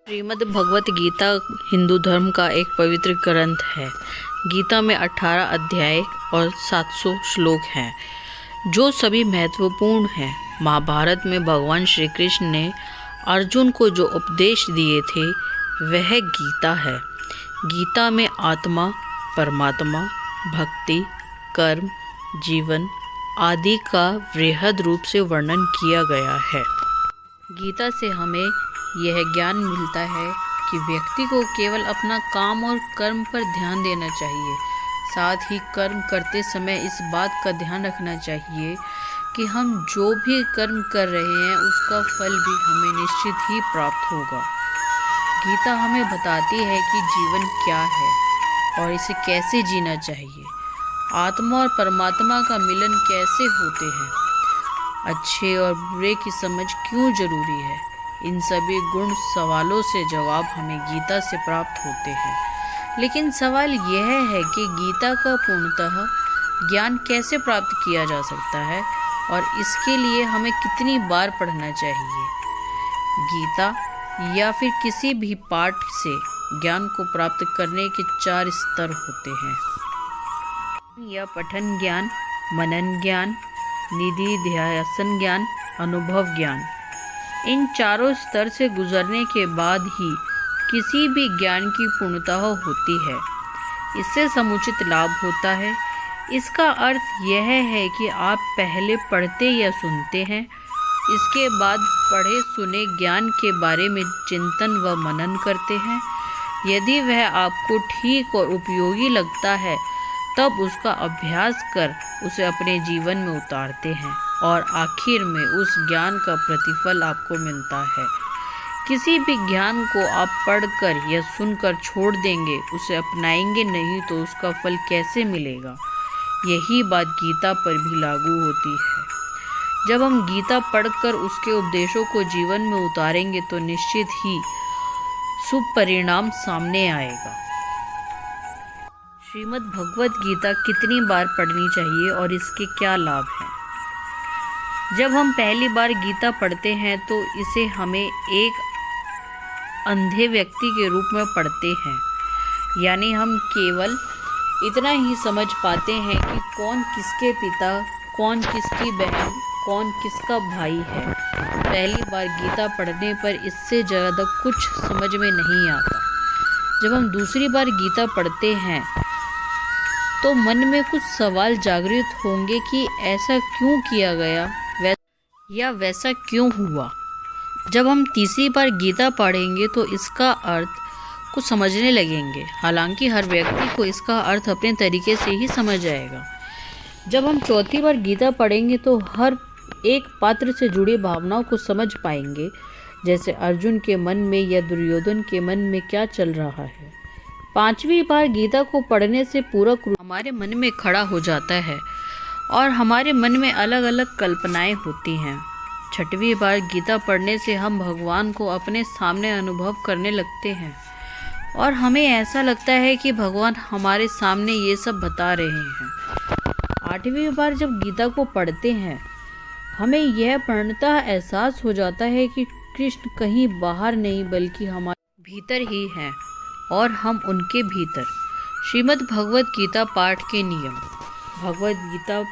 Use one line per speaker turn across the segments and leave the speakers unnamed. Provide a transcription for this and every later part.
श्रीमद् भगवत गीता हिंदू धर्म का एक पवित्र ग्रंथ है। गीता में 18 अध्याय और 700 श्लोक हैं, जो सभी महत्वपूर्ण हैं। महाभारत में भगवान श्री कृष्ण ने अर्जुन को जो उपदेश दिए थे वह गीता है। गीता में आत्मा, परमात्मा, भक्ति, कर्म, जीवन आदि का वृहद रूप से वर्णन किया गया है। गीता से हमें यह ज्ञान मिलता है कि व्यक्ति को केवल अपना काम और कर्म पर ध्यान देना चाहिए। साथ ही कर्म करते समय इस बात का ध्यान रखना चाहिए कि हम जो भी कर्म कर रहे हैं उसका फल भी हमें निश्चित ही प्राप्त होगा। गीता हमें बताती है कि जीवन क्या है और इसे कैसे जीना चाहिए। आत्मा और परमात्मा का मिलन कैसे होते हैं, अच्छे और बुरे की समझ क्यों जरूरी है। इन सभी गुण सवालों से जवाब हमें गीता से प्राप्त होते हैं। लेकिन सवाल यह है कि गीता का पूर्णतः ज्ञान कैसे प्राप्त किया जा सकता है और इसके लिए हमें कितनी बार पढ़ना चाहिए। गीता या फिर किसी भी पाठ से ज्ञान को प्राप्त करने के 4 स्तर होते हैं, या पठन ज्ञान, मनन ज्ञान, निधिध्यासन ज्ञान, अनुभव ज्ञान। इन चारों स्तर से गुजरने के बाद ही किसी भी ज्ञान की पूर्णता होती है। इससे समुचित लाभ होता है। इसका अर्थ यह है कि आप पहले पढ़ते या सुनते हैं, इसके बाद पढ़े सुने ज्ञान के बारे में चिंतन व मनन करते हैं। यदि वह आपको ठीक और उपयोगी लगता है तब उसका अभ्यास कर उसे अपने जीवन में उतारते हैं और आखिर में उस ज्ञान का प्रतिफल आपको मिलता है। किसी भी ज्ञान को आप पढ़कर या सुनकर छोड़ देंगे, उसे अपनाएंगे नहीं तो उसका फल कैसे मिलेगा। यही बात गीता पर भी लागू होती है। जब हम गीता पढ़कर उसके उपदेशों को जीवन में उतारेंगे तो निश्चित ही शुभ परिणाम सामने आएगा। श्रीमद् भगवत गीता कितनी बार पढ़नी चाहिए और इसके क्या लाभ हैं? जब हम पहली बार गीता पढ़ते हैं तो इसे हमें एक अंधे व्यक्ति के रूप में पढ़ते हैं, यानी हम केवल इतना ही समझ पाते हैं कि कौन किसके पिता, कौन किसकी बहन, कौन किसका भाई है। पहली बार गीता पढ़ने पर इससे ज़्यादा कुछ समझ में नहीं आता। जब हम दूसरी बार गीता पढ़ते हैं तो मन में कुछ सवाल जागृत होंगे कि ऐसा क्यों किया गया या वैसा क्यों हुआ। जब हम तीसरी बार गीता पढ़ेंगे तो इसका अर्थ को समझने लगेंगे। हालांकि हर व्यक्ति को इसका अर्थ अपने तरीके से ही समझ आएगा। जब हम चौथी बार गीता पढ़ेंगे तो हर एक पात्र से जुड़ी भावनाओं को समझ पाएंगे, जैसे अर्जुन के मन में या दुर्योधन के मन में क्या चल रहा है। पांचवी बार गीता को पढ़ने से पूरा हमारे मन में खड़ा हो जाता है और हमारे मन में अलग अलग कल्पनाएं होती हैं। छठवीं बार गीता पढ़ने से हम भगवान को अपने सामने अनुभव करने लगते हैं और हमें ऐसा लगता है कि भगवान हमारे सामने ये सब बता रहे हैं। आठवीं बार जब गीता को पढ़ते हैं हमें यह पूर्णतः एहसास हो जाता है कि कृष्ण कहीं बाहर नहीं बल्कि हमारे भीतर ही हैं और हम उनके भीतर। श्रीमद् भगवत गीता पाठ के नियम। भगवत गीता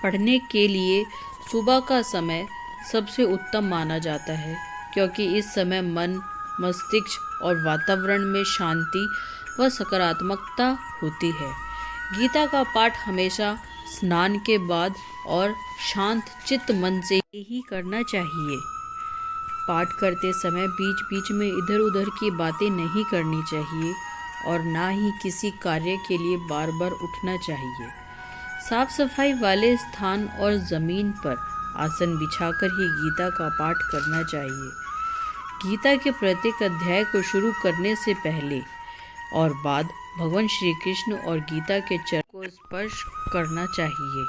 पढ़ने के लिए सुबह का समय सबसे उत्तम माना जाता है, क्योंकि इस समय मन, मस्तिष्क और वातावरण में शांति व सकारात्मकता होती है। गीता का पाठ हमेशा स्नान के बाद और शांत चित्त मन से ही करना चाहिए। पाठ करते समय बीच बीच में इधर उधर की बातें नहीं करनी चाहिए और ना ही किसी कार्य के लिए बार बार उठना चाहिए। साफ सफाई वाले स्थान और ज़मीन पर आसन बिछाकर ही गीता का पाठ करना चाहिए। गीता के प्रत्येक अध्याय को शुरू करने से पहले और बाद भगवान श्री कृष्ण और गीता के चरण को स्पर्श करना चाहिए।